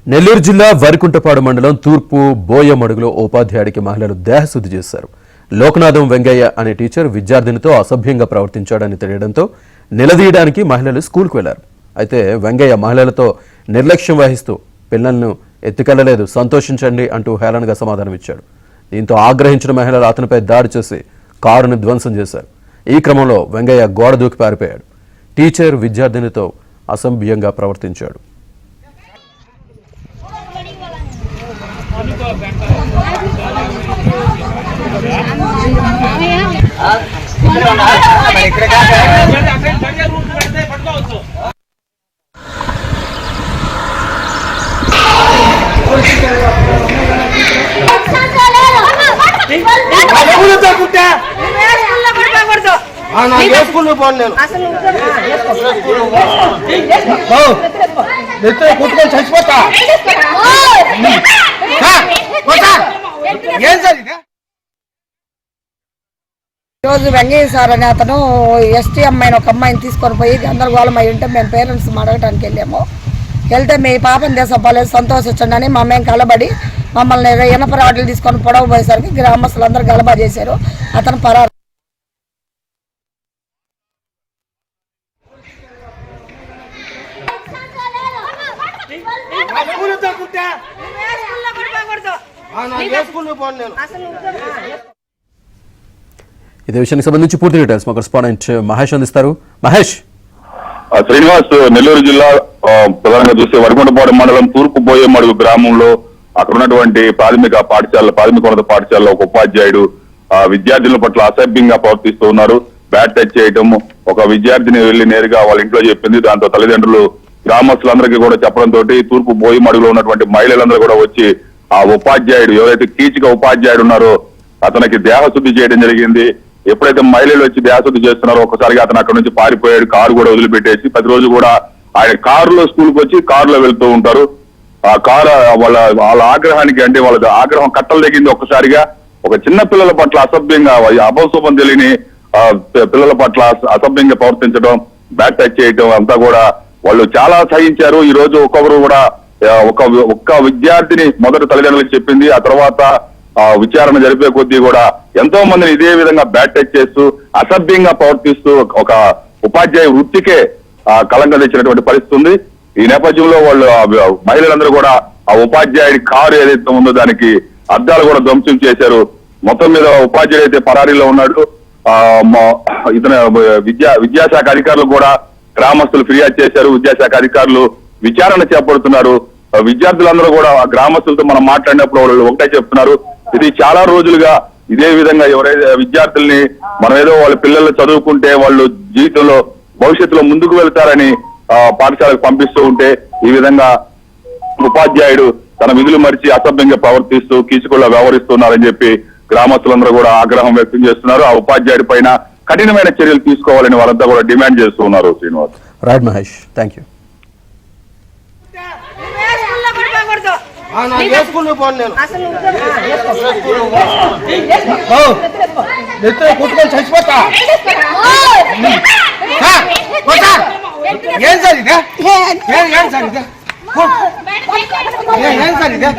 నెల్లూరు జిల్లా వరికుంటపాడు మండలం తూర్పు బోయమడుగులో ఉపాధ్యాయుడికి మహిళలు దేహశుద్ధి చేశారు. లోకనాథం వెంగయ్య అనే టీచర్ విద్యార్థినితో అసభ్యంగా ప్రవర్తించాడని తెలియడంతో నిలదీయడానికి మహిళలు స్కూల్కు వెళ్లారు. అయితే వెంగయ్య మహిళలతో నిర్లక్ష్యం వహిస్తూ పిల్లలను ఎత్తుకెళ్లలేదు, సంతోషించండి అంటూ హేళనగా సమాధానమిచ్చాడు. దీంతో ఆగ్రహించిన మహిళలు అతనిపై దాడి చేసి కారును ధ్వంసం చేశారు. ఈ క్రమంలో వెంగయ్య గోడ దూకి పారిపోయాడు. టీచర్ విద్యార్థినితో అసభ్యంగా ప్రవర్తించాడు. చచ్చిపోతా రోజు వెంగయ్య సార్ అనే అతను ఎస్టీ అమ్మాయిని ఒక అమ్మాయిని తీసుకొని పోయి గందరగోళం అయి ఉంటే మేము పేరెంట్స్ అడగటానికి వెళ్ళాము. వెళ్తే మీ పాపం దేశపోలేదు, సంతోషించండి అని మా మేము కలబడి మమ్మల్ని ఇనప రాడ్లు తీసుకొని పొడవ పోయేసరికి గ్రామస్తులందరూ గలబా చేశారు. అతను పరారు. ఇదే విషయానికి సంబంధించి పూర్తి డీటెయిల్స్ మా కరెస్పాండెంట్ మహేష్ అందిస్తారు. మహేష్. శ్రీనివాస్, నెల్లూరు జిల్లా ప్రధానంగా చూస్తే వరికుంటపాడు మండలం తూర్పు బోయమడుగు గ్రామంలో అక్కడ ఉన్నటువంటి ప్రాథమికోన్నత పాఠశాలలో ఒక ఉపాధ్యాయుడు విద్యార్థుల పట్ల అసభ్యంగా ప్రవర్తిస్తూ ఉన్నారు. బ్యాట్ టచ్ చేయటం, ఒక విద్యార్థిని వెళ్లి నేరుగా వాళ్ళ ఇంట్లో చెప్పింది. దాంతో తల్లిదండ్రులు గ్రామస్తులందరికీ కూడా చెప్పడంతో తూర్పు బోయమడుగులో ఉన్నటువంటి మహిళలందరూ కూడా వచ్చి ఆ ఉపాధ్యాయుడు, ఎవరైతే కీచక ఉపాధ్యాయుడు ఉన్నారో అతనికి దేహశుద్ధి చేయడం జరిగింది. ఎప్పుడైతే మహిళలు వచ్చి దేహశుద్ధి చేస్తున్నారో ఒక్కసారిగా అతను అక్కడ నుంచి పారిపోయాడు. కారు కూడా వదిలిపెట్టేసి ప్రతిరోజు కూడా ఆయన కారులో స్కూల్కి వచ్చి కారులో వెళ్తూ ఉంటారు. ఆ కారు వాళ్ళ ఆగ్రహానికి, అంటే వాళ్ళ ఆగ్రహం కట్టలు తెగింది. ఒక్కసారిగా ఒక చిన్న పిల్లల పట్ల అసభ్యంగా, అభంశుభం తెలియని పిల్లల పట్ల అసభ్యంగా ప్రవర్తించడం, బ్యాట్ టచ్ చేయడం అంతా కూడా వాళ్ళు చాలా సహించారు. ఈ రోజు ఒక్కొక్కరు కూడా ఒక్క విద్యార్థిని మొదట తల్లిదండ్రులకు చెప్పింది. ఆ తర్వాత విచారణ జరిపే కొద్దీ కూడా ఎంతో మందిని ఇదే విధంగా బ్యాట్ టచ్ చేస్తూ అసభ్యంగా ప్రవర్తిస్తూ ఒక ఉపాధ్యాయ వృత్తికే కళంకం తెచ్చినటువంటి పరిస్థితి ఉంది. ఈ నేపథ్యంలో వాళ్ళు మహిళలందరూ కూడా ఆ ఉపాధ్యాయుడి కారు ఏదైతే ఉందో దానికి అద్దాలు కూడా ధ్వంసం చేశారు. మొత్తం మీద ఉపాధ్యాయుడు అయితే పరారీలో ఉన్నాడు. ఇతను విద్యాశాఖ అధికారులు కూడా గ్రామస్తులు ఫిర్యాదు చేశారు. విద్యాశాఖ అధికారులు విచారణ చేపడుతున్నారు. విద్యార్థులందరూ కూడా గ్రామస్తులతో మనం మాట్లాడినప్పుడు వాళ్ళు ఒకటే చెప్తున్నారు, ఇది చాలా రోజులుగా ఇదే విధంగా ఎవరైతే విద్యార్థుల్ని మనం ఏదో వాళ్ళ పిల్లలు చదువుకుంటే వాళ్ళు జీవితంలో భవిష్యత్తులో ముందుకు వెళ్తారని పాఠశాలకు పంపిస్తూ ఉంటే ఈ విధంగా ఉపాధ్యాయుడు తన విధులు మరిచి అసభ్యంగా ప్రవర్తిస్తూ కీచుకుల్లా వ్యవహరిస్తున్నారని చెప్పి గ్రామస్తులందరూ కూడా ఆగ్రహం వ్యక్తం చేస్తున్నారు. ఆ ఉపాధ్యాయుడి పైన కఠినమైన చర్యలు తీసుకోవాలని వాళ్ళంతా కూడా డిమాండ్ చేస్తూ ఉన్నారు. Srinivas. Right Mahesh, thank you. చచ్చిపోతా ఏం సార్ ఇదే?